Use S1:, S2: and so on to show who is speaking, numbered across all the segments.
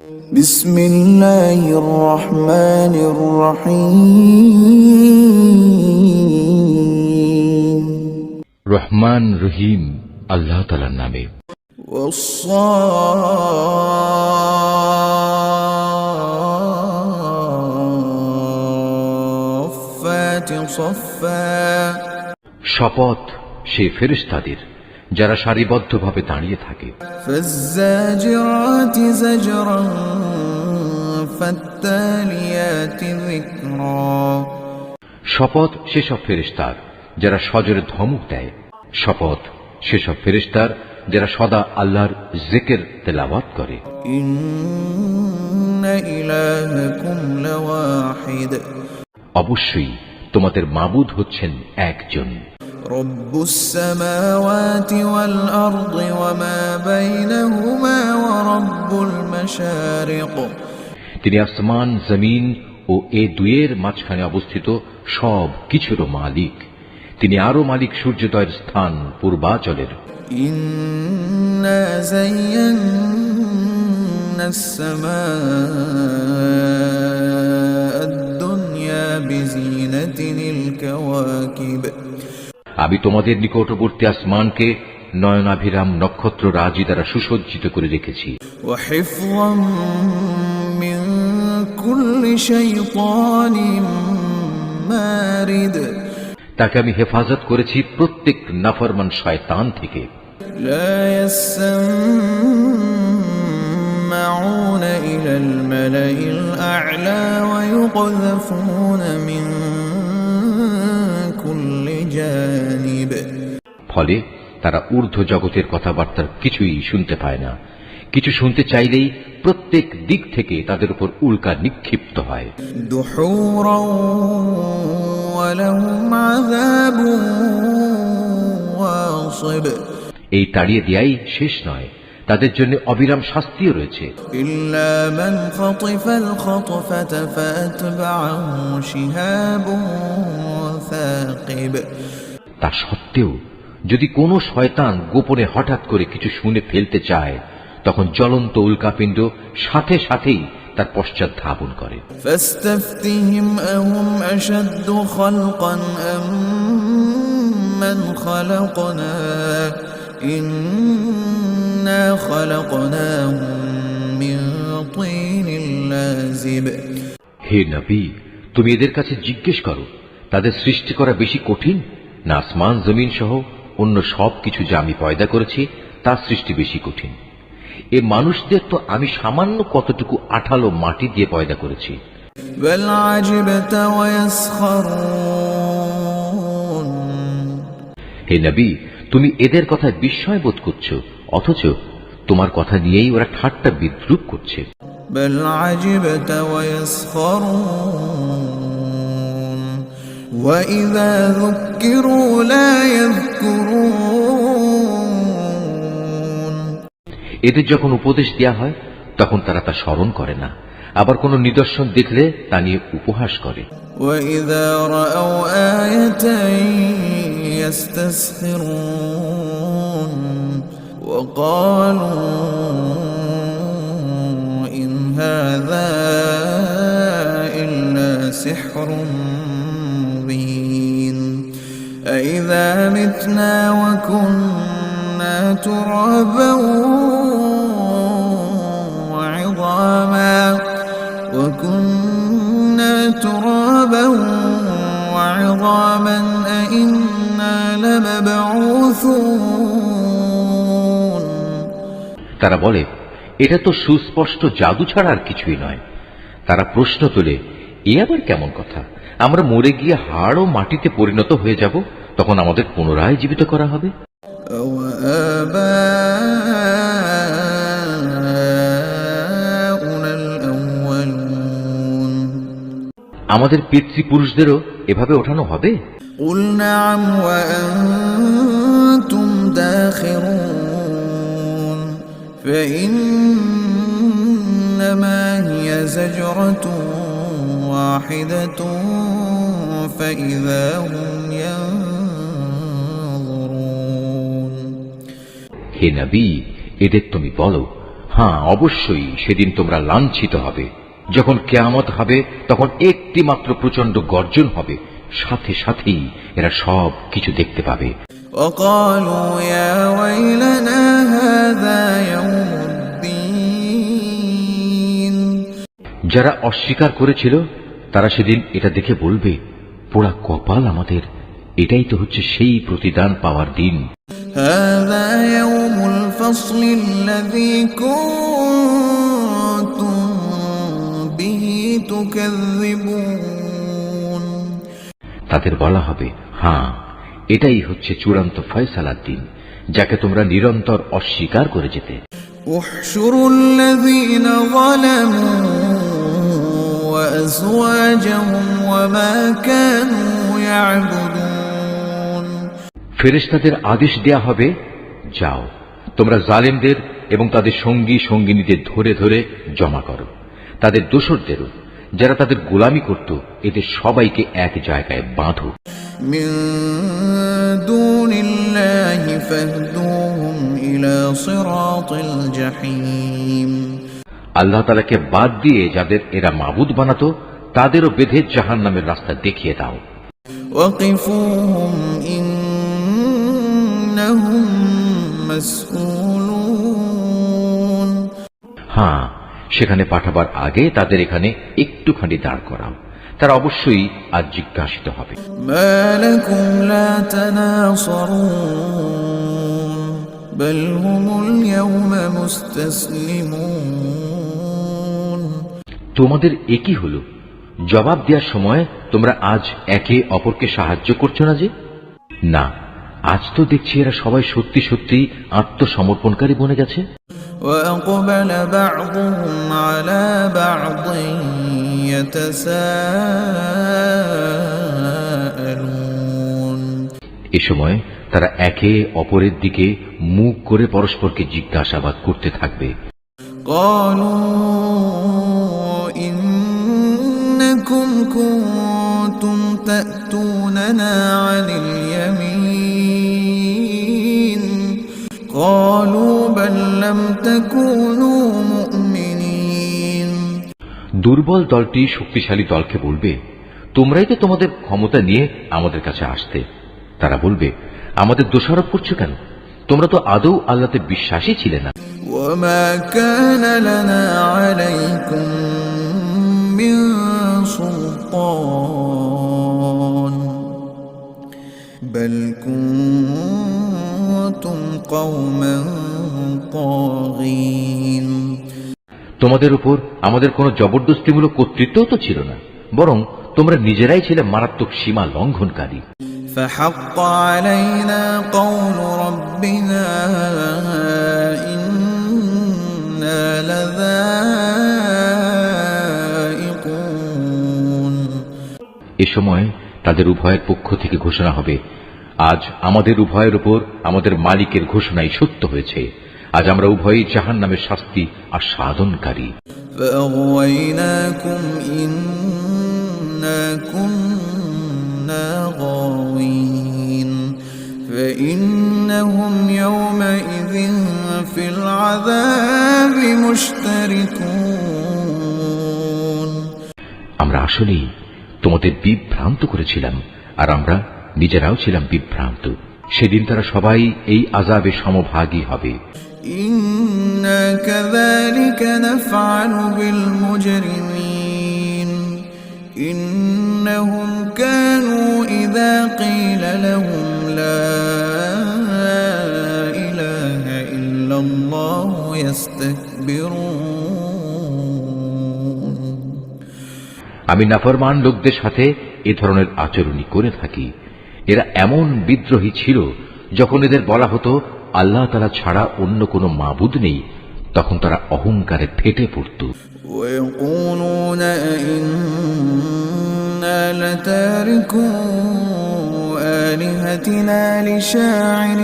S1: বিসমিল্লাহির রহমানির রহিম।
S2: রহমান রহিম আল্লাহ তাআলার নামে।
S1: ওয়াস-সাফফাতি সাফফা।
S2: শপথ সে ফেরেশতাদের যারা সারিবদ্ধভাবে দাঁড়িয়ে থাকে।
S1: ফাজ্জাজিরাতি জাজরা ফাত্তালিয়াতি যিকরা।
S2: শপথ সেসব ফেরেশতার যারা সজোরে ধমক দেয়। শপথ সেসব ফেরেশতার যারা সদা আল্লাহর জিকির তেলাওয়াত করে।
S1: ইন্না ইলাহাকুম লাওয়াহিদ।
S2: অবশ্যই তোমাদের মাবুদ হচ্ছেন একজন।
S1: রব্বুস সামাওয়াতি ওয়াল আরদি ওয়া মা বাইনাহুমা ওয়া রব্বুল মাশারিক।
S2: তিনি আসমান জমিন ও এ দুয়ের মাঝখানে অবস্থিত সব কিছুরও মালিক। তিনি আরো মালিক সূর্যোদয়ের স্থান পূর্বাচলের।
S1: ইন্না যায়্যানাস সামাআদ দুনিয়া বিজিনাতিল কাওয়াকিব।
S2: আমি তোমাদের নিকটবর্তী আসমানকে নয়নাভিরাম নক্ষত্র রাজি দ্বারা সুসজ্জিত করে রেখেছি।
S1: ওয়া হিফযাম মিন কুল্লি শাইতানিন মারিদ।
S2: তাকে আমি হেফাজত করেছি প্রত্যেক নাফরমান শয়তান থেকে।
S1: লা ইয়াসমাউনা ইলাল মালাইল আ'লা ওয়া ইউকযাফুনা মিন কুল্লি জানিব।
S2: ফলে তারা ঊর্ধ্ব জগতের কথাবার্তার কিছুই শুনতে পায় না। কিছু শুনতে চাইলেই প্রত্যেক দিক থেকে তাদের উপর উল্কা নিক্ষিপ্ত হয়।
S1: দুহুরাও ওয়া লাহুম আযাবুন ওয়াসিব।
S2: এই তাড়িয়ে দেয়াই শেষ নয়, তাদের জন্য অবিরাম শাস্তিও রয়েছে।
S1: ইল্লা মান খাতিফাল খাতফাতা ফাতবা'হু শিহাবুন সাকিব।
S2: তা সত্ত্বেও যদি কোনো শয়তান গোপনে হঠাৎ করে কিছু শুনে ফেলতে চায়, তখন জ্বলন্ত উল্কাপিণ্ড সাথে সাথেই তার পশ্চাৎ ধাবন করে।
S1: ফাস্তাফতিহিম আহুম আশাদ্দু খালকান আম্মান খালাকনা ইন্না খালাকনাহুম মিন তিনিল লাযিব।
S2: হে নবী, তুমি এদের কাছে জিজ্ঞেস করো, তাদের সৃষ্টি করা বেশি কঠিন না আসমান জমিন সহ অন্য সব কিছু যা আমি পয়দা করেছি তার সৃষ্টি বেশি কঠিন? এ মানুষদের তো আমি সামান্য কতটুকু আঠালো মাটি দিয়ে পয়দা করেছি।
S1: বাল আজিবতা ওয়া ইয়াসখারুন।
S2: হে নবী, তুমি এদের কথায় বিস্ময় বোধ করছো, অথচ তোমার কথা নিয়েই ওরা ঠাট্টা বিদ্রূপ করছে।
S1: বাল আজিবতা ওয়া ইয়াসখারুন ওয়া ইযা যুক্কিরু লা ইয়াযকুরুন।
S2: এদের যখন উপদেশ দেয়া হয় তখন তারা তা স্মরণ করে না, আবার কোন নিদর্শন দেখলে তা নিয়ে উপহাস করে।
S1: وَإِذَا رَأَوْا آيَةً يَسْتَسْخِرُونَ وَقَالُوا إِنْ هَذَا إِلَّا سِحْرٌ مُبِينٌ أَإِذَا مِتْنَا وَكُنَّا تُرَابًا وَعِظَامًا أَإِنَّا لَمَبْعُوثُونَ।
S2: তারা বলে, এটা তো সুস্পষ্ট জাদু ছাড়া আর কিছুই নয়। তারা প্রশ্ন তোলে, এ আবার কেমন কথা? আমরা মরে গিয়ে হাড় ও মাটিতে পরিণত হয়ে যাব, তখন আমাদের পুনরায় জীবিত করা হবে। আমাদের পিতৃপুরুষদেরও এভাবে ওঠানো হবে?
S1: قُلْ نَعَمْ وَأَنْتُمْ دَاخِرُونَ فَإِنَّمَا هِيَ زَجْرَةٌ وَاحِدَةٌ فَإِذَا هُمْ يَنظُرُونَ।
S2: হে নবী, এদের তুমি বলো, হ্যাঁ, অবশ্যই সেদিন তোমরা লাঞ্ছিত হবে। যখন কিয়ামত হবে তখন একটি মাত্র প্রচন্ড গর্জন হবে, সাথে সাথেই এরা সব কিছু দেখতে পাবে।
S1: وقالوا يا ويلنا هذا يوم الدين
S2: যারা অস্বীকার করেছিল তারা সেদিন এটা দেখে বলবে, পোড়া কপাল আমাদের, এটাই তো হচ্ছে সেই প্রতিদান পাওয়ার দিন।
S1: هذا يوم الفصل الذي كنتم به تكذبون
S2: তাদের বলা হবে, হ্যাঁ, এটাই হচ্ছে চূড়ান্ত ফয়সালার দিন, যাকে তোমরা নিরন্তর অস্বীকার করে যেতে।
S1: احشروا الذين ظلموا وأزواجهم وما كانوا يعبدون
S2: ফেরেশতাদের আদেশ দেয়া হবে, যাও তোমরা জালেমদের এবং তাদের সঙ্গী সঙ্গিনীদের ধরে ধরে জমা করো, তাদের দোসরদেরও, যারা তাদের গোলামি করত, এদের সবাইকে এক জায়গায় বাঁধো।
S1: من دون الله فاهدوهم إلى صراط الجحيم
S2: আল্লাহ তাআলাকে বাদ দিয়ে যাদের এরা মাবুদ বানাতো, তাদেরও বেঁধে জাহান্নামের রাস্তা দেখিয়ে দাও।
S1: وقفوهم إنهم مسؤولون
S2: হ্যাঁ, সেখানে পাঠাবার আগে তাদের এখানে একটুখানি দাঁড় করাও, তারা অবশ্যই আজ জিজ্ঞাসিত হবে।
S1: ما لكم لا تناصرون بل هم اليوم مستسلمون
S2: তোমাদের একই হলো, জবাব দেওয়ার সময় তোমরা আজ একে অপরকে সাহায্য করছো না যে? না, আজ তো দেখছি এরা সবাই সত্যি সত্যি আত্মসমর্পণকারী বনে গেছে।
S1: وأقبل بعضهم على بعض يتساءلون
S2: এ সময় তারা একে অপরের দিকে মুখ করে পরস্পরকে জিজ্ঞাসাবাদ করতে থাকবে।
S1: قالوا إنكم كنتم تأتوننا عن اليمين قالوا بل لم تكونوا مؤمنين
S2: দুর্বল দলটি শক্তিশালী দলকে বলবে, তোমরাই তো তোমাদের ক্ষমতা নিয়ে আমাদের কাছে আসতে। তারা বলবে, আমাদের দোষারোপ করছো কেন? তোমরা তো আদৌ আল্লাহতে বিশ্বাসী ছিলে না।
S1: وما كان لنا عليكم من سلطان بل كنتم قوما طاغين
S2: তোমাদের উপর আমাদের কোনো জবরদস্তিমূলক কর্তৃত্ব তো ছিল না, বরং তোমরা নিজেরাই ছিলে মারাত্মক সীমা লঙ্ঘনকারী।
S1: فحق علينا قول ربنا إنا لذائقون
S2: এ সময় তাদের উভয়ের পক্ষ থেকে ঘোষণা হবে, আজ আমাদের উভয়ের উপর আমাদের মালিকের ঘোষণাই সত্য হয়েছে, আজ আমরা উভয়ই জাহান্নামের শাস্তি আস্বাদনকারী।
S1: فأغويناكم إنا كنا غاوين فإنهم يومئذ في العذاب مشتركون
S2: আমরা আসলেই তোমাদের বিভ্রান্ত করেছিলাম, আর আমরা নিজেরাও ছিলাম বিভ্রান্ত। সেদিন তারা সবাই এই আযাবে সমভাগী হবে।
S1: إنا كذلك نفعل بالمجرمين إنهم كانوا إذا قيل لهم لا إله إلا الله يستكبرون
S2: আমি নাফরমান লোকদের সাথে এ ধরনের আচরণই করে থাকি। এরা এমন বিদ্রোহী ছিল, যখন এদের বলা হতো আল্লাহ তাআলা ছাড়া অন্য কোনো মাবুদ নেই, তখন তারা অহংকারে ফেটে পড়ত।
S1: ويقولون أئنا لتاركو آلهتنا لشاعر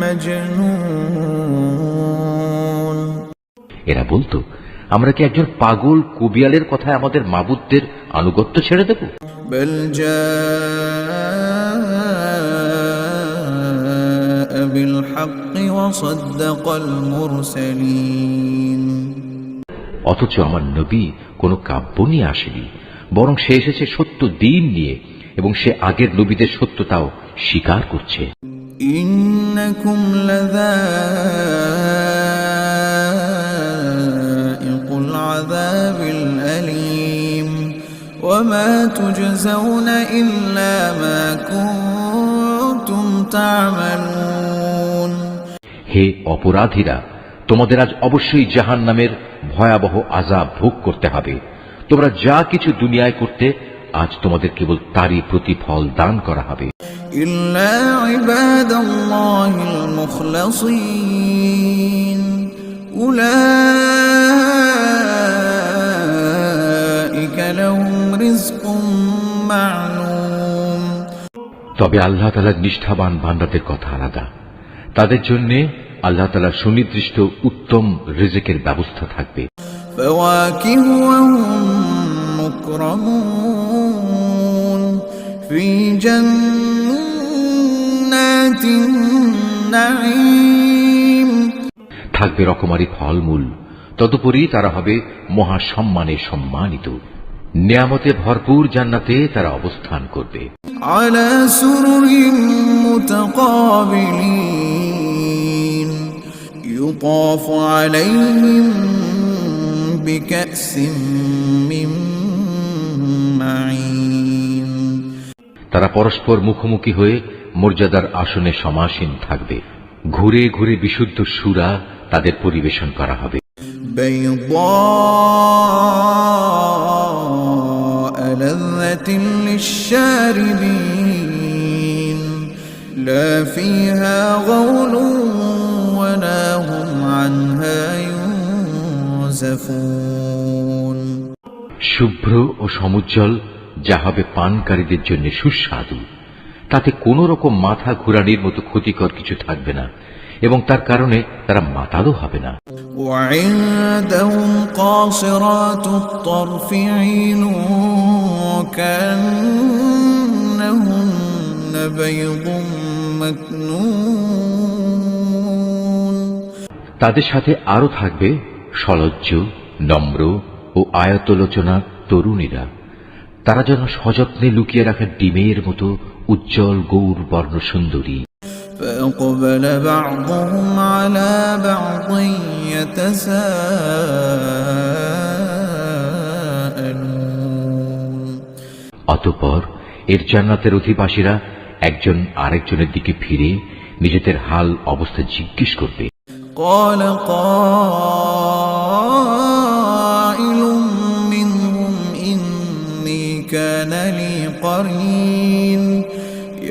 S1: مجنون
S2: এরা বলতো, আমরা কি একজন পাগল কবিয়ালের কথায় আমাদের মাবুদদের আনুগত্য ছেড়ে দেব?
S1: بل جاء بالحق وصدق المرسلين
S2: অথচ আমার নবী কোনো কাব্য নিয়ে আসেনি, বরং সে এসেছে সত্য দিন নিয়ে এবং সে আগের নবীদের সত্যতাও স্বীকার করছে।
S1: إنكم لذائق العذاب الأليم وما تجزون إلا ما كنتم تعملون
S2: হে অপরাধীরা, তোমাদের আজ অবশ্যই জাহান্নামের ভয়াবহ আযাব ভোগ করতে হবে। তোমরা যা কিছু দুনিয়ায় করতে, আজ তোমাদের কেবল তারই প্রতিফল দান করা হবে।
S1: إلا عباد الله المخلصين أولئك لهم رزق معلوم
S2: তবে আল্লাহ তাআলার নিষ্ঠাবান বান্দাদের কথা আলাদা। তাদের জন্য আল্লাহ তাআলার সুনির্দিষ্ট উত্তম রিজিকের ব্যবস্থা থাকবে।
S1: فواكه وهم مكرمون في جنات النعيم
S2: থাকবে রকমারি ফলমূল, তদুপরি তারা হবে মহা সম্মানে সম্মানিত। নিয়ামতে ভরপুর জান্নাতে তারা অবস্থান করবে।
S1: على سرر متقابلين يطاف عليهم بكأس من معين
S2: তারা পরস্পর মুখোমুখি হয়ে মর্যাদার আসনে সমাসীন থাকবে। ঘুরে ঘুরে বিশুদ্ধ সুরা তাদের পরিবেশন করা হবে।
S1: بيضاء لذة للشاربين لا فيها غول ولا هم عنها ينزفون
S2: শুভ্র ও সমুজ্জ্বল, যা হবে পানকারীদের জন্য সুস্বাদু। তাতে কোন রকম মাথা ঘুরানির মতো ক্ষতিকর কিছু থাকবে না এবং তার কারণে তারা মাতালও হবে না।
S1: وعندهم قاصرات الطرف عين كأنهن بيض مكنون
S2: তাদের সাথে আরো থাকবে সলজ্জ, নম্র ও আয়তলোচনা তরুণীরা। তারা যেন সযত্নে লুকিয়ে রাখা ডিমের মতো উজ্জ্বল গৌর বর্ণ সুন্দরী।
S1: فأقبل بعضهم على بعض يتساءلون
S2: অতঃপর এর জান্নাতের অধিবাসীরা একজন আরেকজনের দিকে ফিরে নিজেদের হাল অবস্থা জিজ্ঞেস করবে।
S1: قال قائل منهم إني كان لي قرين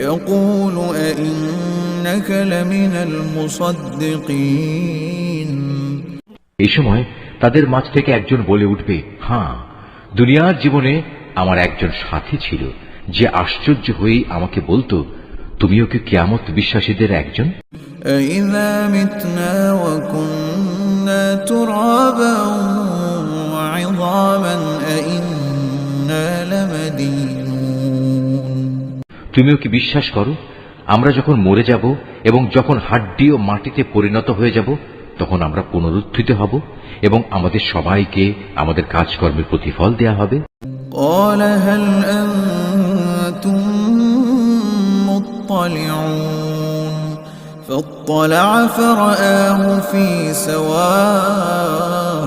S1: يقول أئنك لمن المصدقين
S2: এই সময় তাদের মাঝ থেকে একজন বলে উঠবে, হ্যাঁ, দুনিয়ার জীবনে আমার একজন সাথী ছিল যে আশ্চর্য হয়েই আমাকে বলতো, তুমিও কি কিয়ামত বিশ্বাসীদের একজন?
S1: أإذا متنا وكنا ترابا وعظاما أإنا لمدينون
S2: তুমিও কি বিশ্বাস করো, আমরা যখন মরে যাব এবং যখন হাড্ডি ও মাটিতে পরিণত হয়ে যাব, তখন আমরা পুনরুত্থিত হব এবং আমাদের সবাইকে আমাদের কাজকর্মের প্রতিফল দেয়া হবে।
S1: قال هل أنتم مطلعون فاطلع فرآه في سواء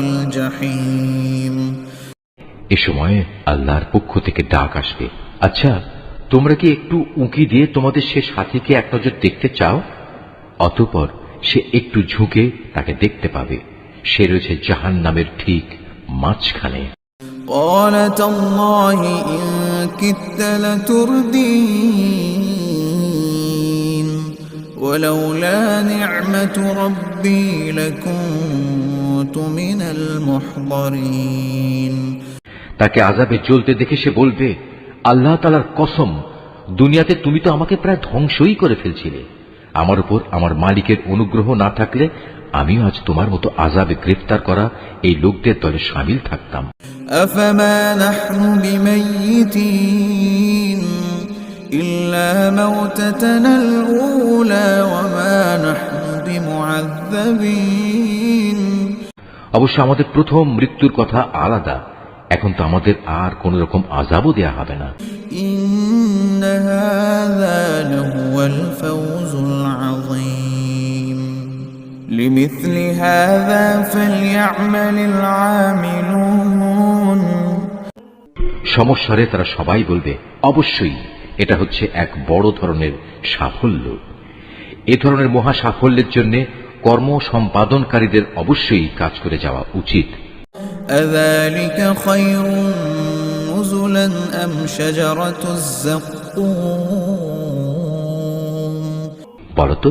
S1: الجحيم
S2: এ সময় আল্লাহর পক্ষ থেকে ডাক আসবে, আচ্ছা, তোমরা কি একটু উঁকি দিয়ে তোমাদের সে সাথীকে এক নজর দেখতে চাও? অতঃপর সে একটু ঝুঁকে তাকে দেখতে পাবে। সে রয়েছে জাহান্নামের ঠিক মাঝখানে।
S1: قال تالله إن كدت لتردين ولولا نعمة ربي لكنت من المحضرين
S2: তাকে আযাবে জ্বলতে দেখে সে বলবে, আল্লাহ তাআলার কসম, দুনিয়াতে তুমি তো আমাকে প্রায় ধ্বংসই করে ফেলছিলে। আমার উপর আমার মালিকের অনুগ্রহ না থাকলে আমিও আজ তোমার মতো আযাবে গ্রেফতার করা এই লোকদের দলে শামিল থাকতাম।
S1: أفما نحن بميتين إلا موتتنا الأولى وما نحن بمعذبين
S2: অবশ্য আমাদের প্রথম মৃত্যুর কথা আলাদা, এখন তো আমাদের আর কোন রকম আযাবও দেয়া হবে না।
S1: إن هذا لهو الفوز العظيم لمثل هذا فليعمل العاملون
S2: সমস্যারে তারা সবাই বলবে, অবশ্যই এটা হচ্ছে এক বড় ধরনের সাফল্য। এ ধরনের মহা সাফল্যের জন্য কর্ম সম্পাদনকারীদের অবশ্যই কাজ করে যাওয়া উচিত।
S1: أذلك خير نزلا أم شجرة الزقوم
S2: বলতো,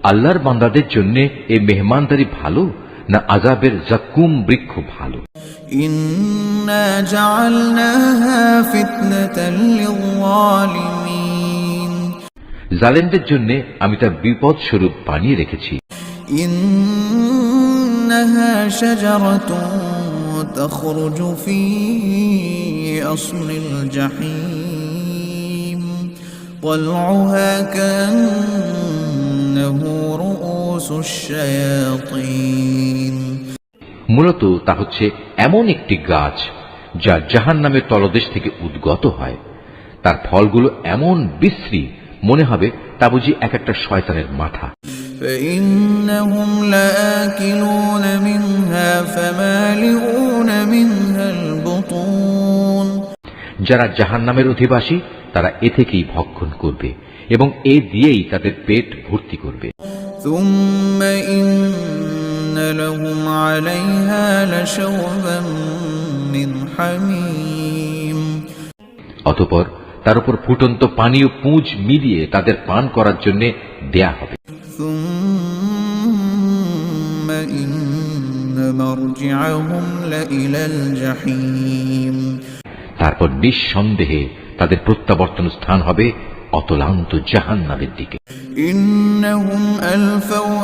S2: আল্লাহর বান্দাদের জন্য এই মেহমানদারি ভালো না আযাবের জাক্কুম বৃক্ষ ভালো?
S1: إنا جعلناها فتنة للظالمين
S2: জালেমদের জন্য আমি তার বিপদ স্বরূপ বানিয়ে রেখেছি।
S1: إنها شجرة تخرج في أصل الجحيم طلعها كأنه رؤوس الشياطين
S2: মূলত তা হচ্ছে এমন একটি গাছ যা জাহান্নামের তলদেশ থেকে উদ্গত হয়। তার ফলগুলো এমন বিশ্রী, মনে হবে তা বুঝি এক একটা শয়তানের মাথা।
S1: فإنهم لآكلون منها فمالئون منها البطون
S2: যারা জাহান্নামের অধিবাসী তারা এ থেকেই ভক্ষণ করবে এবং এ দিয়েই তাদের পেট ভর্তি করবে।
S1: ثم إن لهم عليها لشوبا من حميم
S2: অতঃপর তার উপর ফুটন্ত পানি ও পুঁজ মিলিয়ে তাদের পান করার জন্য দেয়া হবে।
S1: ثم إن مرجعهم لإلى الجحيم
S2: তারপর নিঃসন্দেহে তাদের প্রত্যাবর্তন স্থান হবে অতলান্ত জাহান্নামের দিকে।
S1: إنهم ألفوا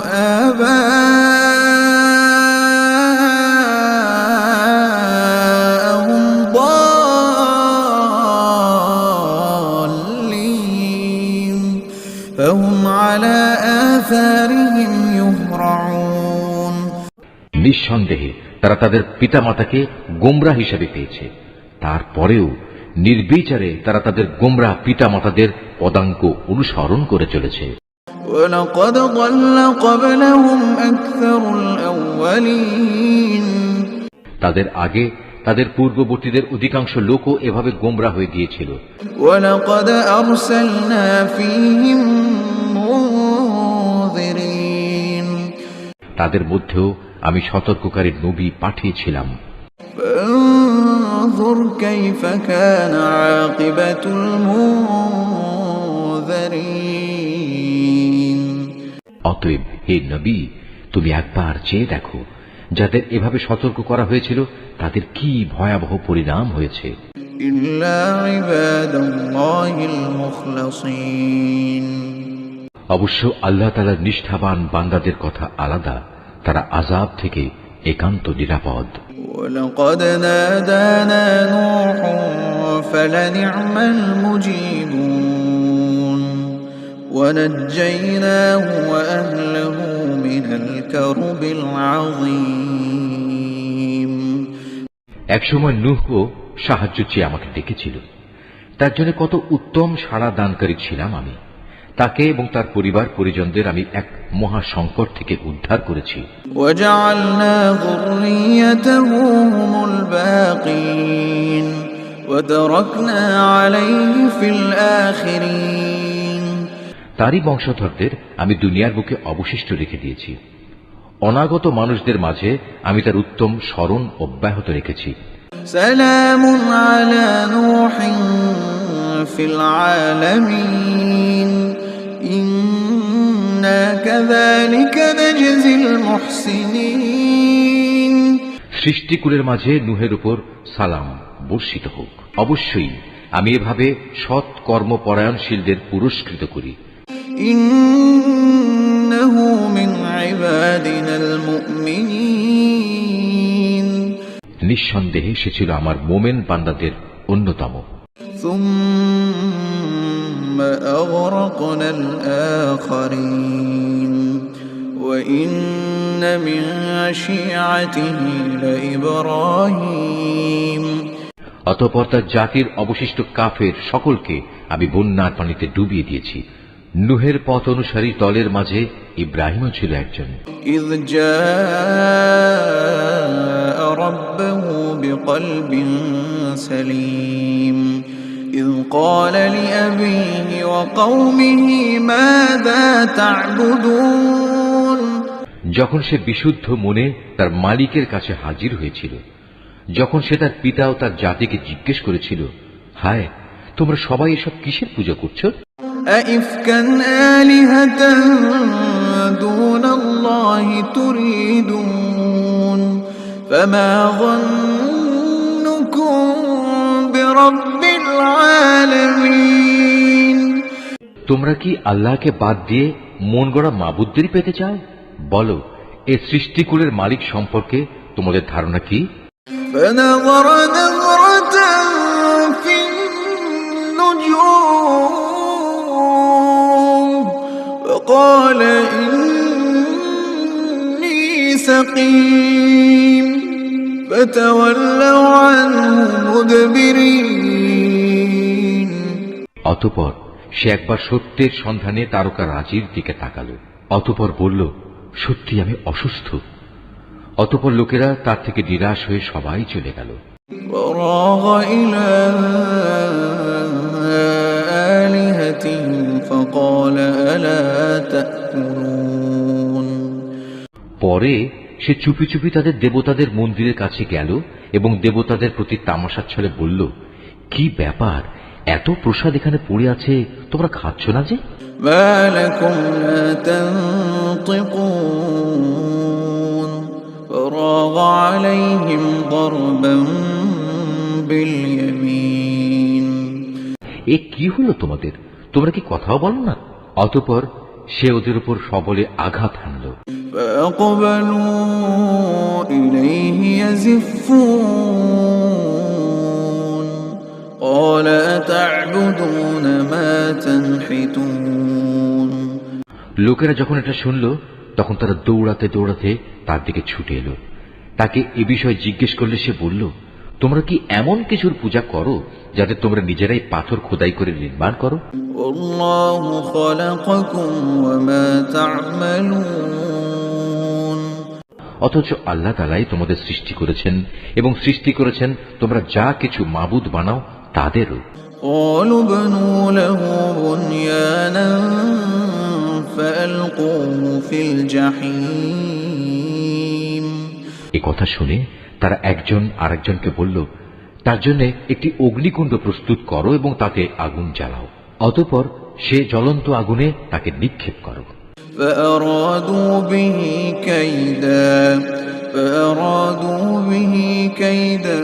S1: آباءهم ضالين فهم على آثارهم يهرعون
S2: নিঃসন্দেহে তারা তাদের পিতামাতাকে গোমরা হিসেবে পেয়েছে, তারপরেও নির্বিচারে তারা তাদের গোমরা পিতামাতাদের পদাঙ্ক অনুসরণ করে চলেছে।
S1: ولقد ضل قبلهم أكثر الأولين
S2: তাদের আগে তাদের পূর্ববর্তীদের অধিকাংশ লোকও এভাবে গোমরা হয়ে গিয়েছিল।
S1: ولقد أرسلنا فيهم منذرين
S2: তাদের মধ্যেও আমি সতর্ককারী নবী পাঠিয়েছিলাম।
S1: فانظر كيف كان عاقبة المنذرين
S2: অতএব হে নবী, তুমি একবার চেয়ে দেখো যাদের এভাবে সতর্ক করা হয়েছিল তাদের কি ভয়াবহ পরিণাম হয়েছে।
S1: إلا عباد الله المخلصين
S2: অবশ্য আল্লাহ তাআলার নিষ্ঠাবান বান্দাদের কথা আলাদা, তারা আযাব থেকে একান্ত নিরাপদ।
S1: ولقد نادانا نوح فلنعم المجيبون ونجيناه وأهله من الكرب العظيم
S2: একসময় নূহও সাহায্য চেয়ে আমাকে ডেকেছিল, তার জন্য কত উত্তম সাড়া দানকারী ছিলাম আমি। তাকে এবং তার পরিবার পরিজনদের আমি এক মহা সংকট থেকে উদ্ধার করেছি।
S1: وجعلنا ذريته هم الباقين وتركنا عليه في الآخرين
S2: তারই বংশধরদের আমি দুনিয়ার বুকে অবশিষ্ট রেখে দিয়েছি। অনাগত মানুষদের মাঝে আমি তার উত্তম স্মরণ অব্যাহত রেখেছি।
S1: سلام على نوح في العالمين إنا كذلك نجزي المحسنين
S2: সৃষ্টিকুলের মাঝে নূহের উপর সালাম বর্ষিত হোক। অবশ্যই আমি এভাবে সৎ কর্মপরায়ণশীলদের পুরস্কৃত করি।
S1: إنه من عبادنا المؤمنين
S2: নিঃসন্দেহে সে ছিল আমার মোমেন বান্দাদের অন্যতম।
S1: ثم ثم أغرقنا الآخرين وإن من شيعته لإبراهيم
S2: অতঃপর তার জাতির অবশিষ্ট কাফের সকলকে আমি বন্যার পানিতে ডুবিয়ে দিয়েছি। নূহের পথ অনুসারী দলের মাঝে ইব্রাহিমও ছিল একজন।
S1: إذ جاء ربه بقلب سليم إذ قال لأبيه وقومه ماذا تعبدون
S2: যখন সে বিশুদ্ধ মনে তার মালিকের কাছে হাজির হয়েছিল, যখন সে তার পিতা ও তার জাতিকে জিজ্ঞেস করেছিল, হায় তোমরা সবাই এসব কিসের পূজা করছো?
S1: أئفكا آلهة دون الله تريدون فما ظنكم برب العالمين
S2: তোমরা কি আল্লাহকে বাদ দিয়ে মন গড়া মাবুদদের পেতে চাও? বলো, এ সৃষ্টিকুলের মালিক সম্পর্কে তোমাদের ধারণা কি?
S1: فنظر نظرة في النجوم وقال إني سقيم فتولوا عنه مدبرين
S2: অতঃপর সে একবার সত্যের সন্ধানে তারকা রাজির দিকে তাকালো, অতঃপর বলল, সত্যি আমি অসুস্থ। অতঃপর লোকেরা তার থেকে নিরাশ হয়ে সবাই চলে গেল।
S1: وراغ إلى آلهتهم فقال ألا تأكلون
S2: পরে সে চুপি চুপি তাদের দেবতাদের মন্দিরের কাছে গেল এবং দেবতাদের প্রতি তামাশার ছলে বলল, কি ব্যাপার, এত প্রসাদ এখানে পড়ে আছে, তোমরা খাচ্ছ না যে?
S1: ما لكم لا تنطقون فراغ عليهم ضربا باليمين
S2: এ কি হলো তোমাদের, তোমরা কি কথাও বলো না? অতঃপর সে ওদের উপর সবলে আঘাত হানল।
S1: فأقبلوا إليه يزفون قال أتعبدون ما تنحتون
S2: লোকেরা যখন এটা শুনল তখন তারা দৌড়াতে দৌড়াতে তার দিকে ছুটে এলো। তাকে এ বিষয়ে জিজ্ঞেস করলে সে বলল, তোমরা কি এমন কিছুর পূজা করো যাতে তোমরা নিজেরাই পাথর খোদাই করে নির্মাণ করো?
S1: والله خلقكم وما تعملون
S2: অথচ আল্লাহ তাআলাই তোমাদের সৃষ্টি করেছেন এবং সৃষ্টি করেছেন তোমরা যা কিছু মাবুদ বানাও তাদেরও।
S1: قالوا ابنوا له بنيانا فألقوه في الجحيم
S2: এ কথা শুনে তারা একজন আরেকজনকে বলল, তার জন্য একটি অগ্নিকুণ্ড প্রস্তুত করো এবং তাতে আগুন জ্বালাও, অতঃপর সে জ্বলন্ত আগুনে তাকে নিক্ষেপ করো।
S1: فأرادوا به كيدا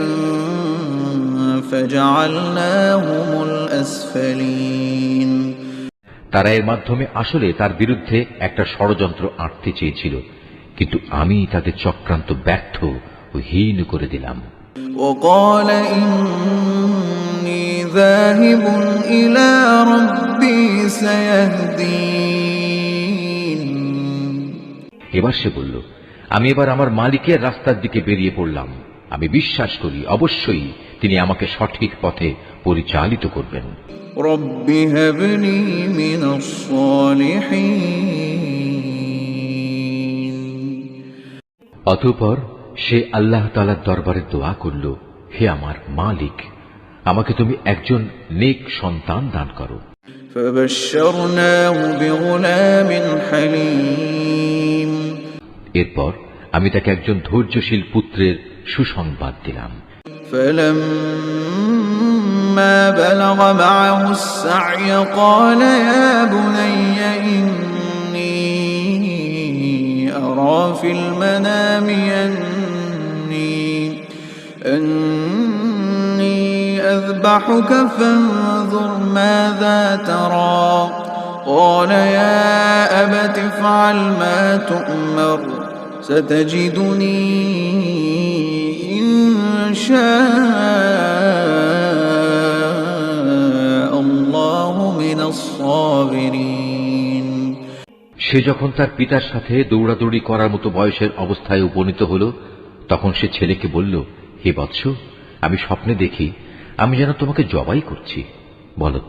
S1: فجعلناهم الأسفلين
S2: তারা এর মাধ্যমে আসলে তার বিরুদ্ধে একটা ষড়যন্ত্র আঁটতে চেয়েছিল, কিন্তু আমি তাদের চক্রান্ত ব্যর্থ ও হীন করে দিলাম।
S1: وقال إني ذاهب إلى ربي سيهدين
S2: এবার সে বলল, আমি এবার আমার মালিকের রাস্তার দিকে বেরিয়ে পড়লাম। আমি বিশ্বাস করি অবশ্যই তিনি আমাকে সঠিক পথে পরিচালিত করবেন।
S1: رب هب لي من الصالحين
S2: অতঃপর সে আল্লাহ তাআলার দরবারে দোয়া করল, হে আমার মালিক, আমাকে তুমি একজন নেক সন্তান দান করো।
S1: فبشرناه بغلام حليم
S2: এরপর আমি তাকে একজন ধৈর্যশীল পুত্রের সুসংবাদ দিলাম।
S1: فلما بلغ معه السعي قال يا بني إني أرى في المنام أني أذبحك فانظر ماذا ترى قال يا أبت افعل ما تؤمر ستجدني إن شاء الله من الصالحين
S2: সে যখন তার পিতার সাথে দৌড়াদৌড়ি করার মতো বয়সের অবস্থায় উপনীত হল, তখন সে ছেলেকে বলল, হে বৎস, আমি স্বপ্নে দেখি আমি যেন তোমাকে জবাই করছি। বলো,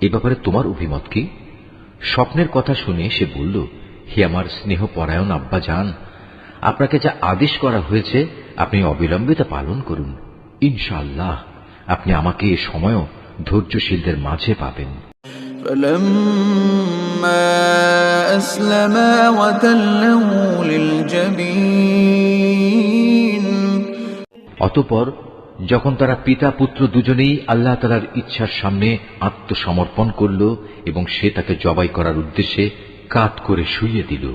S2: এ ব্যাপারে তোমার অভিমত কি? স্বপ্নের কথা শুনে সে বলল, হে আমার স্নেহপরায়ণ আব্বা জান, আপনাকে যা আদেশ করা হয়েছে আপনি অবিলম্বে তা পালন করুন। ইনশাআল্লাহ আপনি আমাকে এ সময়ও ধৈর্যশীলদের মাঝে পাবেন।
S1: فلما أسلما وتله للجبين
S2: অতঃপর যখন তারা পিতা পুত্র দুজনেই আল্লাহ তাআলার ইচ্ছার সামনে আত্মসমর্পণ করল এবং সে তাকে জবাই করার উদ্দেশ্যে কাত করে শুইয়ে দিল।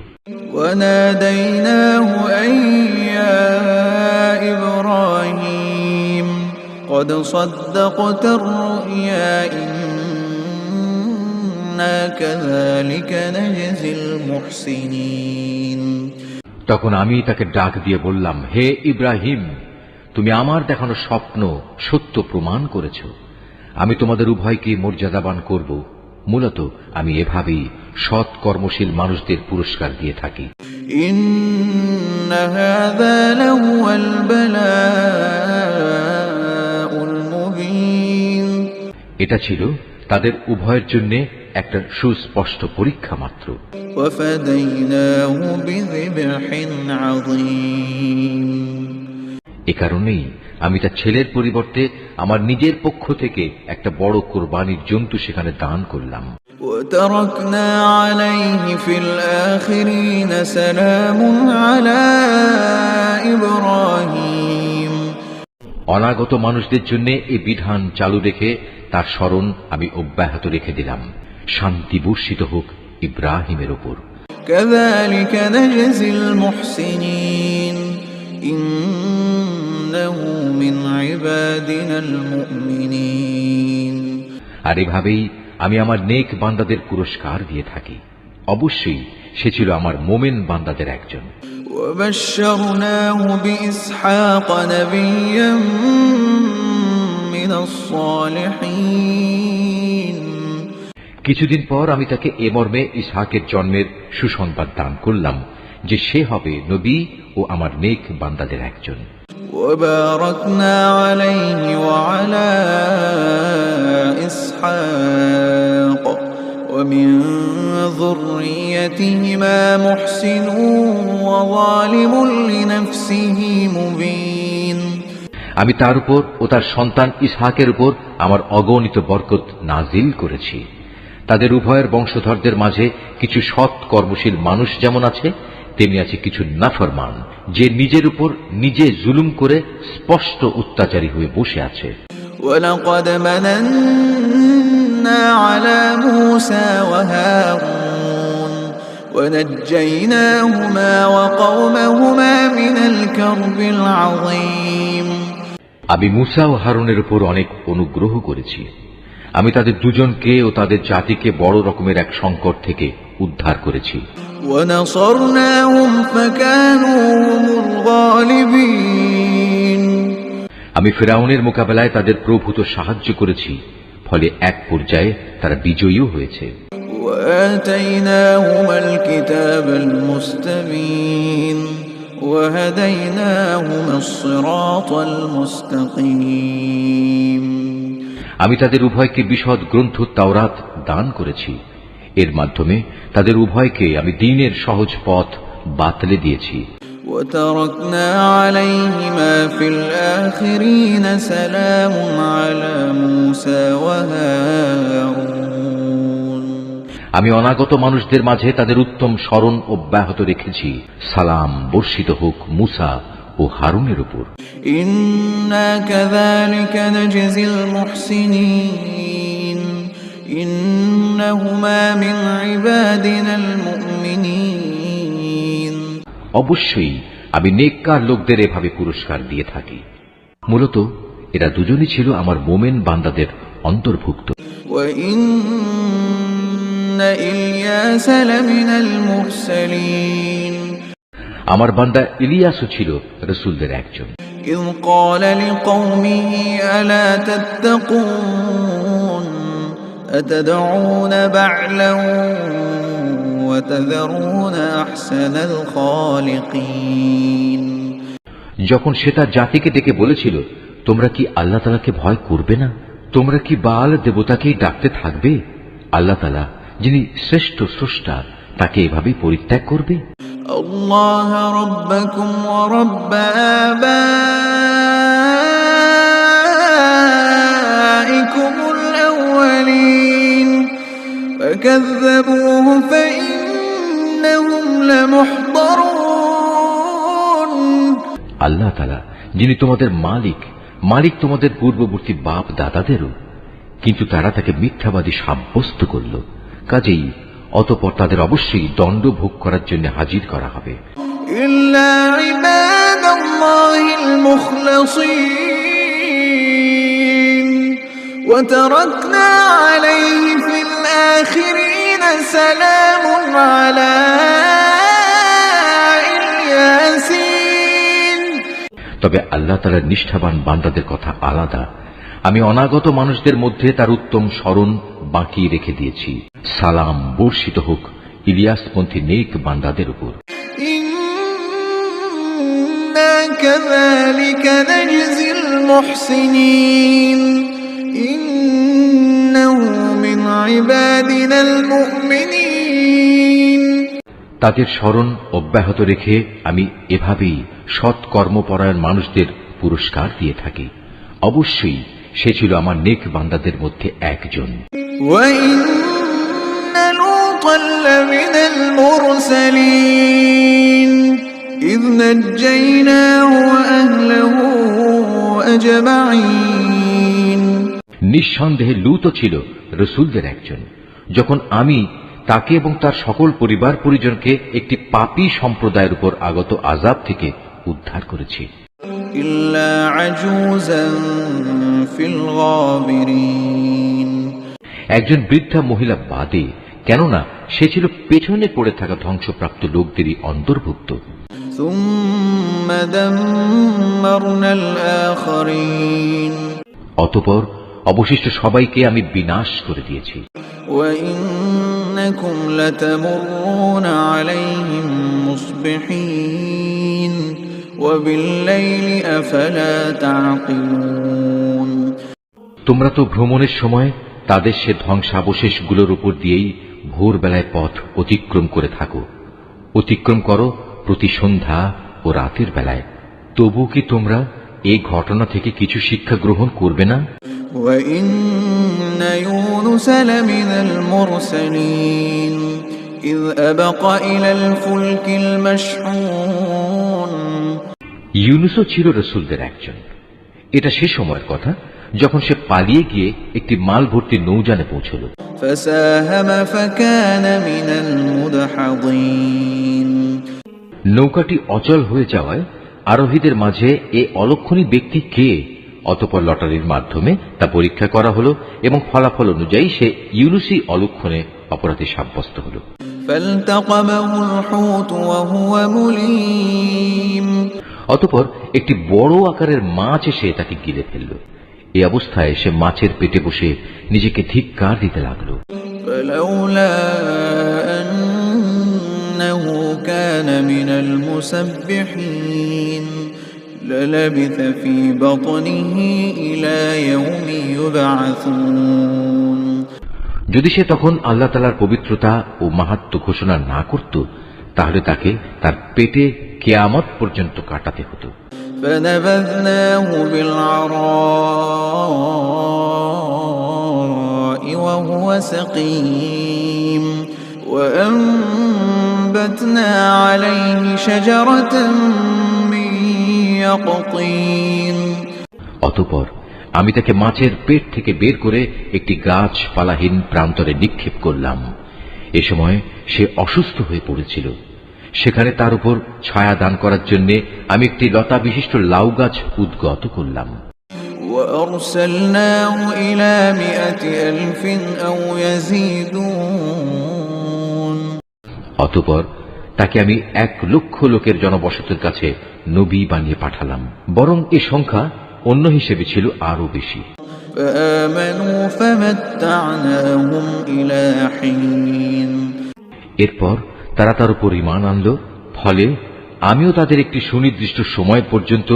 S1: وناديناه أن يا إبراهيم قد صدقت الرؤيا إنا كذلك نجزي المحسنين
S2: তখন আমি তাকে ডাক দিয়ে বললাম, হে ইব্রাহিম, তুমি আমার দেখানো স্বপ্ন সত্য প্রমাণ করেছ। আমি তোমাদের উভয়কে মর্যাদাবান করব। মূলত আমি এভাবেই সৎ কর্মশীল মানুষদের পুরস্কার দিয়ে থাকি।
S1: ইন্না হাযা লাহুয়াল বালাউল মুবিন,
S2: এটা ছিল তাদের উভয়ের জন্য একটা সুস্পষ্ট পরীক্ষা মাত্র।
S1: ওয়াফাদাইনাহু বিযিবহিন আযীম,
S2: এ কারণেই আমি তার ছেলের পরিবর্তে আমার নিজের পক্ষ থেকে একটা বড় কুরবানির জন্তু সেখানে দান করলাম।
S1: وتركنا عليه في الآخرين سلام على إبراهيم,
S2: অনাগত মানুষদের জন্য এই বিধান চালু রেখে তার স্মরণ আমি অব্যাহত রেখে দিলাম, শান্তি বর্ষিত হোক ইব্রাহিমের উপর।
S1: كذلك نجزي المحسنين إنه من عبادنا المؤمنين,
S2: আর এভাবেই আমি আমার নেক বান্দাদের পুরস্কার দিয়ে থাকি। অবশ্যই সে ছিল আমার মোমেন বান্দাদের একজন।
S1: وبشرناه بإسحاق نبيا من الصالحين,
S2: কিছুদিন পর আমি তাকে এ মর্মে ইসহাকের জন্মের সুসংবাদ দান করলাম যে সে হবে নবী ও আমার নেক বান্দাদের একজন।
S1: وباركنا عليه وعلى إسحاق ومن ذريتهما محسن وظالم لنفسه مبين,
S2: আমি তার উপর ও তার সন্তান ইসহাকের উপর আমার অগণিত বরকত নাজিল করেছি। তাদের উভয়ের বংশধরদের মাঝে কিছু সৎ কর্মশীল মানুষ যেমন আছে, তেমনি আছে কিছু নাফরমান যে নিজের উপর নিজে জুলুম করে স্পষ্ট অত্যাচারী হয়ে বসে আছে।
S1: ولقد مننا على موسى وهارون ونجيناهما وقومهما من الكرب العظيم,
S2: আমি মুসা ও হারুনের উপর অনেক অনুগ্রহ করেছি। আমি তাদের দুজনকে ও তাদের জাতিকে বড় রকমের এক সংকট থেকে উদ্ধার করেছি।
S1: ونصرناهم فكانوا هم الغالبين,
S2: আমি ফিরআউনের মোকাবেলায় তাদের প্রভূত সাহায্য করেছি, ফলে এক পর্যায়ে তারা বিজয়ীও হয়েছে।
S1: وآتيناهما الكتاب المستبين وهديناهما الصراط المستقيم,
S2: আমি তাদের উভয়কে বিশদ গ্রন্থ তাওরাত দান করেছি। এর মাধ্যমে তাদের উভয়কে আমি দ্বীনের সহজ পথ বাতলে দিয়েছি।
S1: وتركنا عليهما في الآخرين سلام على موسى وهارون,
S2: আমি অনাগত মানুষদের মাঝে তাদের উত্তম স্মরণ অব্যাহত রেখেছি। সালাম বর্ষিত হোক মুসা ও হারুনের উপর।
S1: إنا كذلك نجزي المحسنين إنهما من عبادنا المؤمنين,
S2: অবশ্যই আমি নেককার লোকদের এভাবে পুরস্কার দিয়ে থাকি। মূলত এরা দুজনই ছিল আমার মোমেন বান্দাদের অন্তর্ভুক্ত।
S1: وإن إلياس لمن المرسلين,
S2: আমার বান্দা ইলিয়াসও ছিল রাসূলদের একজন।
S1: إذ قال لقومه ألا تتقون أتدعون بعلا وتذرون أحسن الخالقين
S2: যখন সে তার জাতিকে ডেকে বলেছিল, তোমরা কি আল্লাহ তাআলাকে ভয় করবে না? তোমরা কি বাল দেবতাকেই ডাকতে থাকবে? আল্লাহ তাআলা যিনি শ্রেষ্ঠ স্রষ্টা, তাকে এভাবেই পরিত্যাগ করবে?
S1: الله ربكم ورب آبائكم الأولين فكذبوه فإنهم لمحضرون
S2: আল্লাহ তাআলা যিনি তোমাদের মালিক তোমাদের পূর্ববর্তী বাপ দাদাদেরও, কিন্তু তারা তাকে মিথ্যাবাদী সাব্যস্ত করল। কাজেই অতঃপর তাদের অবশ্যই দণ্ড ভোগ করার জন্য হাজির করা হবে।
S1: إلا عباد الله المخلصين وتركنا عليه في الآخرين سلام على الياسين
S2: তবে আল্লাহ তাআলার নিষ্ঠাবান বান্দাদের কথা আলাদা। আমি অনাগত মানুষদের মধ্যে তার উত্তম স্মরণ বাকি রেখে দিয়েছি। সালাম বর্ষিত হোক ইলিয়াসপন্থী নেক বান্দাদের উপর।
S1: إنا كذلك نجزي المحسنين إنه من عبادنا المؤمنين
S2: তাদের স্মরণ অব্যাহত রেখে আমি এভাবেই সৎ কর্মপরায়ণ মানুষদের পুরস্কার দিয়ে থাকি। অবশ্যই সে ছিল আমার নেক বান্দাদের মধ্যে একজন।
S1: وإن لوطا لمن المرسلين إذ نجيناه وأهله أجمعين
S2: নিঃসন্দেহে লূত ছিল রসুলদের একজন, যখন আমি তাকে এবং তার সকল পরিবার পরিজনকে একটি পাপী সম্প্রদায়ের উপর আগত আযাব থেকে উদ্ধার করেছি।
S1: إلا عجوزا في الغابرين
S2: একজন বৃদ্ধা মহিলা বাদে, কেননা সে ছিল পেছনে পড়ে থাকা ধ্বংসপ্রাপ্ত লোকদেরই অন্তর্ভুক্ত।
S1: ثم دمرنا الآخرين
S2: অতঃপর অবশিষ্ট সবাইকে আমি বিনাশ করে দিয়েছি।
S1: وإنكم لتمرون عليهم مصبحين وبالليل أفلا تعقلون
S2: তোমরা তো ভ্রমণের সময় তাদের সে ধ্বংসাবশেষগুলোর উপর দিয়েই ভোরবেলায় পথ অতিক্রম করে থাকো। অতিক্রম করো প্রতি সন্ধ্যা ও রাতের বেলায়। তবু কি তোমরা এই ঘটনা থেকে কিছু শিক্ষা গ্রহণ করবে না?
S1: وإن يونس لمن المرسلين إذ أبق إلى الفلك المشحون
S2: ইউনুসও ছিল রসুলদের একজন। এটা সে সময়ের কথা যখন সে পালিয়ে গিয়ে একটি মাল ভর্তি নৌযানে পৌঁছল।
S1: فساهم فكان من المدحضين
S2: নৌকাটি অচল হয়ে যাওয়ায় আরোহীদের মাঝে এ অলক্ষণী ব্যক্তি কে? অতঃপর লটারির মাধ্যমে তা পরীক্ষা করা হলো এবং ফলাফল অনুযায়ী সে ইউনুসই অলক্ষণে অপরাধী সাব্যস্ত হল।
S1: فالتقمه الحوت وهو مليم
S2: অতঃপর একটি বড় আকারের মাছ এসে তাকে গিলে ফেলল। এই অবস্থায় সে মাছের পেটে বসে নিজেকে ধিক্কার দিতে লাগল।
S1: فلولا أنه كان من المسبحين للبث في بطنه إلى يوم يبعثون
S2: যদি সে তখন আল্লাহ তাআলার পবিত্রতা ও মাহাত্ম্য ঘোষণা না করত, তাহলে তাকে তার পেটে কিয়ামত পর্যন্ত কাটাতে হতো।
S1: فنبذناه بالعراء وهو سقيم وأنبتنا عليه شجرة من يقطين
S2: অতঃপর আমি তাকে মাছের পেট থেকে বের করে একটি গাছপালাহীন প্রান্তরে নিক্ষেপ করলাম। এ সময় সে অসুস্থ হয়ে পড়েছিল। সেখানে তার উপর ছায়া দান করার জন্য আমি একটি লতা বিশিষ্ট লাউ গাছ উদ্গত করলাম।
S1: وأرسلناه إلى 100,000 أو يزيدون
S2: অতঃপর তাকে আমি 1,00,000 লোকের জনবসতির কাছে নবী বানিয়ে পাঠালাম, বরং এ সংখ্যা অন্য হিসেবে ছিল আরো বেশি।
S1: فآمنوا فمتعناهم إلى حين
S2: এরপর তারা তার উপর ঈমান আনল, ফলে আমিও তাদের একটি সুনির্দিষ্ট সময় পর্যন্ত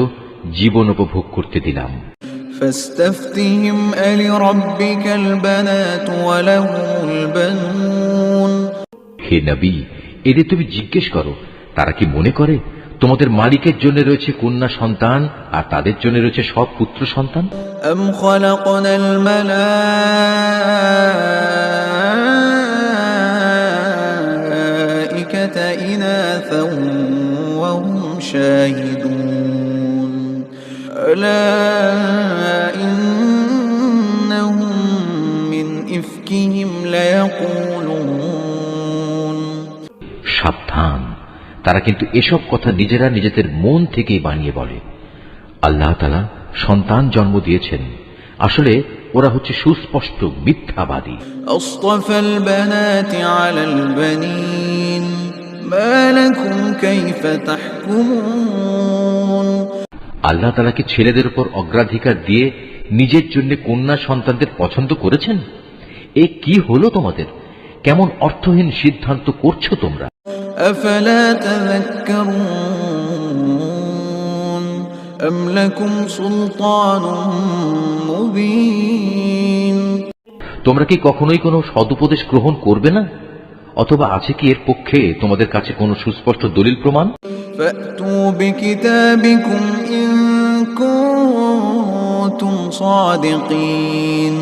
S2: জীবন উপভোগ করতে দিলাম।
S1: فاستفتهم ألربك البنات ولهم البنون
S2: হে নবী, এদের তুমি জিজ্ঞেস করো, তারা কি মনে করে তোমাদের মালিকের জন্য রয়েছে কন্যা সন্তান আর তাদের জন্য রয়েছে সব পুত্র সন্তান?
S1: أم خلقنا الملائكة إناثا وهم شاهدون ألا إنهم من إفكهم ليقولون
S2: সাবধান, তারা কিন্তু এসব কথা নিজেরা নিজেদের মন থেকেই বানিয়ে বলে। আল্লাহ তাআলা সন্তান জন্ম দিয়েছেন, আসলে ওরা হচ্ছে সুস্পষ্ট মিথ্যাবাদী।
S1: أصطفى البنات على البنين ما لكم كيف تحكمون
S2: আল্লাহ তাআলা কি ছেলেদের উপর অগ্রাধিকার দিয়ে নিজের জন্য কন্যা সন্তানদের পছন্দ করেছেন? এ কি হলো তোমাদের? কেমন অর্থহীন সিদ্ধান্ত করছো তোমরা?
S1: أفلا تذكرون أم لكم سلطان مبين
S2: তোমরা কি কখনোই কোনো সদুপদেশ গ্রহণ করবে না? অথবা আছে কি এর পক্ষে তোমাদের কাছে কোনো সুস্পষ্ট দলিল প্রমাণ?
S1: فأتوا بكتابكم إن كنتم صادقين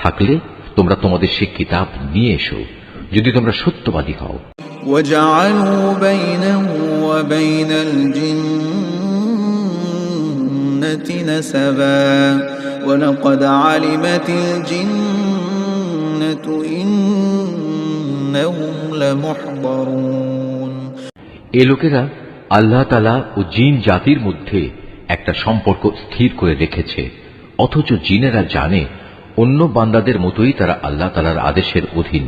S2: থাকলে তোমরা তোমাদের সে কিতাব নিয়ে এসো, যদি তোমরা সত্যবাদী হও।
S1: وجعلوا بينه وبين الجنة نسبا ولقد علمت الجنة إنهم لمحضرون
S2: এ লোকেরা আল্লাহ তাআলা ও জিন জাতির মধ্যে একটা সম্পর্ক স্থির করে রেখেছে, অথচ জিনেরা জানে অন্য বান্দাদের মতোই তারা আল্লাহ তাআলার আদেশের অধীন,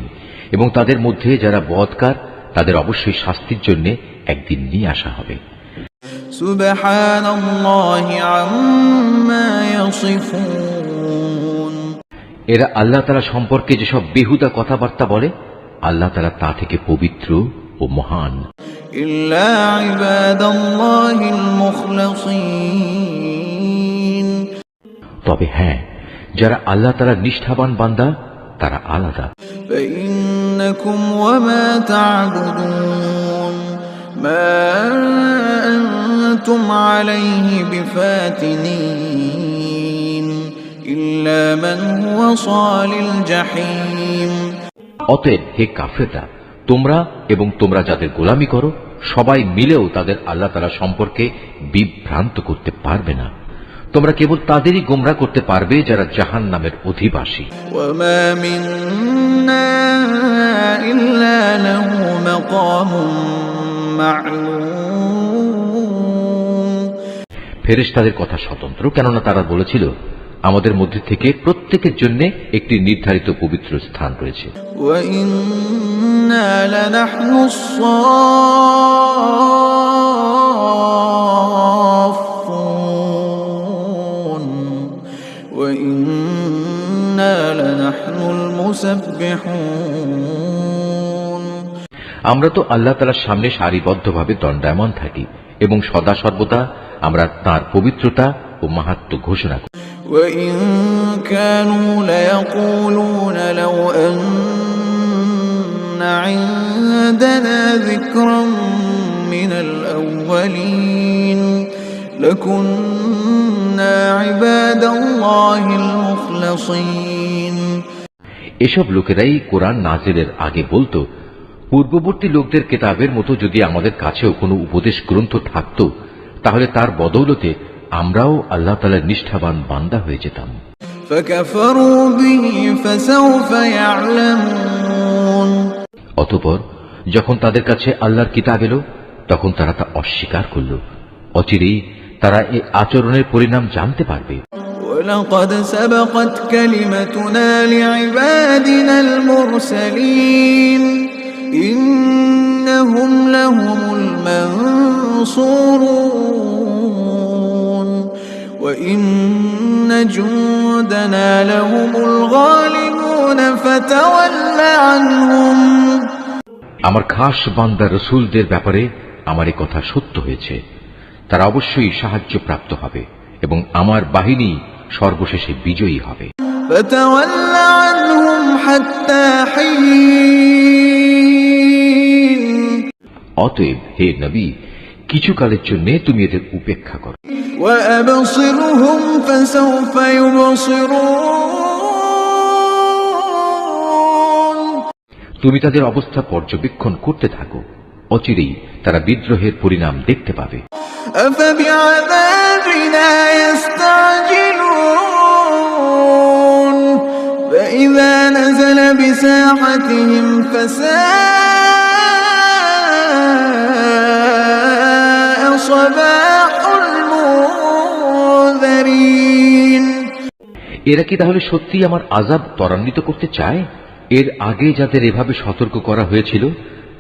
S2: এবং তাদের মধ্যে যারা বদকার তাদের অবশ্যই শাস্তির জন্য একদিন নিয়ে আসা হবে।
S1: সুবহানাল্লাহি আম্মা ইয়াসিফুন
S2: এরা আল্লাহ তাআলা সম্পর্কে যেসব বেহুদা কথাবার্তা বলে, আল্লাহ তাআলা তা থেকে পবিত্র ও মহান।
S1: ইল্লা ইবাদাল্লাহিল মুখলাসিন
S2: তবে হ্যাঁ, যারা আল্লাহ তাআলার নিষ্ঠাবান বান্দা তারা আলাদা।
S1: فإنكم وما تعبدون ما أنتم عليه بفاتنين إلا من هو صال الجحيم
S2: অতএব হে কাফেররা, তোমরা এবং তোমরা যাদের গোলামি করো সবাই মিলেও তাদের আল্লাহ তাআলা সম্পর্কে বিভ্রান্ত করতে পারবে না। তোমরা কেবল তাদেরই গোমরা করতে পারবে যারা জাহান্নামের অধিবাসী।
S1: وما منا إلا له مقام معلوم
S2: ফেরেশতাদের কথা স্বতন্ত্র, কেননা তারা বলেছিল আমাদের মধ্যে থেকে প্রত্যেকের জন্য একটি নির্ধারিত পবিত্র স্থান রয়েছে।
S1: وإنا لنحن الصافون وإنا لنحن المسبحون
S2: আমরা তো আল্লাহ তাআলার সামনে সারিবদ্ধভাবে দণ্ডায়মান থাকি এবং সদা সর্বদা আমরা তাঁর পবিত্রতা ও মাহাত্ম্য ঘোষণা করি।
S1: وإن كانوا ليقولون لو أن عندنا ذكرا من الأولين لكنا عباد الله المخلصين
S2: এসব লোকেরাই কোরআন নাজিলের আগে বলতো, পূর্ববর্তী লোকদের কিতাবের মতো যদি আমাদের কাছেও কোনো উপদেশ গ্রন্থ থাকত, তাহলে তার বদৌলতে আমরাও আল্লাহ তাআলার নিষ্ঠাবান বান্দা হয়ে যেতাম।
S1: فكفروا به فسوف يعلمون
S2: অতঃপর যখন তাদের কাছে আল্লাহর কিতাব এলো তখন তারা তা অস্বীকার করল। অচিরেই তারা এই আচরণের পরিণাম জানতে পারবে।
S1: ولقد سبقت كلمتنا لعبادنا المرسلين إنهم لهم المنصورون وإن جندنا لهم الغالبون فتول عنهم
S2: আমার খাস বান্দা রসুলদের ব্যাপারে আমার এ কথা সত্য হয়েছে। তারা অবশ্যই সাহায্য প্রাপ্ত হবে এবং আমার বাহিনী সর্বশেষে বিজয়ী হবে।
S1: فتول عنهم حتى حين
S2: অতএব হে নবী, কিছু কালের জন্য তুমি এদের উপেক্ষা করো।
S1: وأبصرهم فسوف يبصرون
S2: তুমি তাদের অবস্থা পর্যবেক্ষণ করতে থাকো, অচিরেই তারা বিদ্রোহের পরিণাম দেখতে পাবে।
S1: أفبعذابنا يستعجلون فإذا نزل بساحتهم فساء صباح المنذرين
S2: এরা কি তাহলে সত্যি আমার আযাব ত্বরান্বিত করতে চায়? এর আগে যাদের এভাবে সতর্ক করা হয়েছিল,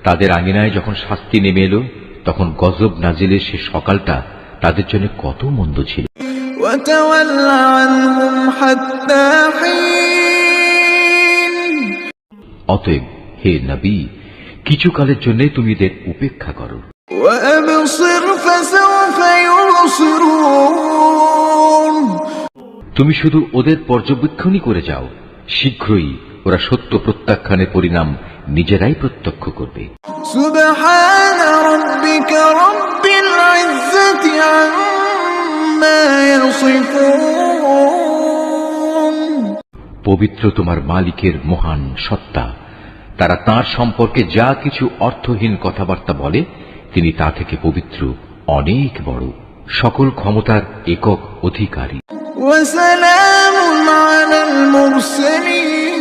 S2: তাদের আঙিনায় যখন শাস্তি নেমে এলো, তখন গজব নাজিলের সে সকালটা তাদের জন্য কত মন্দ ছিল।
S1: وتول عنهم حتى حين
S2: অতএব হে নবী, কিছু কালের জন্য তুমি এদের উপেক্ষা করো।
S1: وأبصر فسوف يبصرون
S2: তুমি শুধু ওদের পর্যবেক্ষণই করে যাও, শীঘ্রই ওরা সত্য প্রত্যাখ্যানের পরিণাম নিজেরাই প্রত্যক্ষ করবে।
S1: سبحان ربك رب العزة عما يصفون
S2: পবিত্র তোমার মালিকের মহান সত্তা, তারা তাঁর সম্পর্কে যা কিছু অর্থহীন কথাবার্তা বলে, তিনি তা থেকে পবিত্র, অনেক বড়, সকল ক্ষমতার একক অধিকারী।
S1: وسلام على المرسلين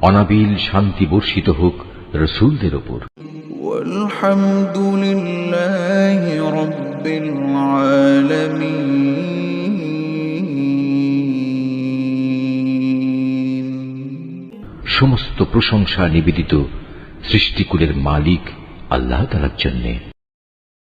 S2: অনাবিল শান্তি বর্ষিত হোক রসুলদের ওপর।
S1: والحمد لله رب العالمين
S2: সমস্ত প্রশংসা নিবেদিত সৃষ্টিকুলের মালিক আল্লাহ তাআলার জন্যে।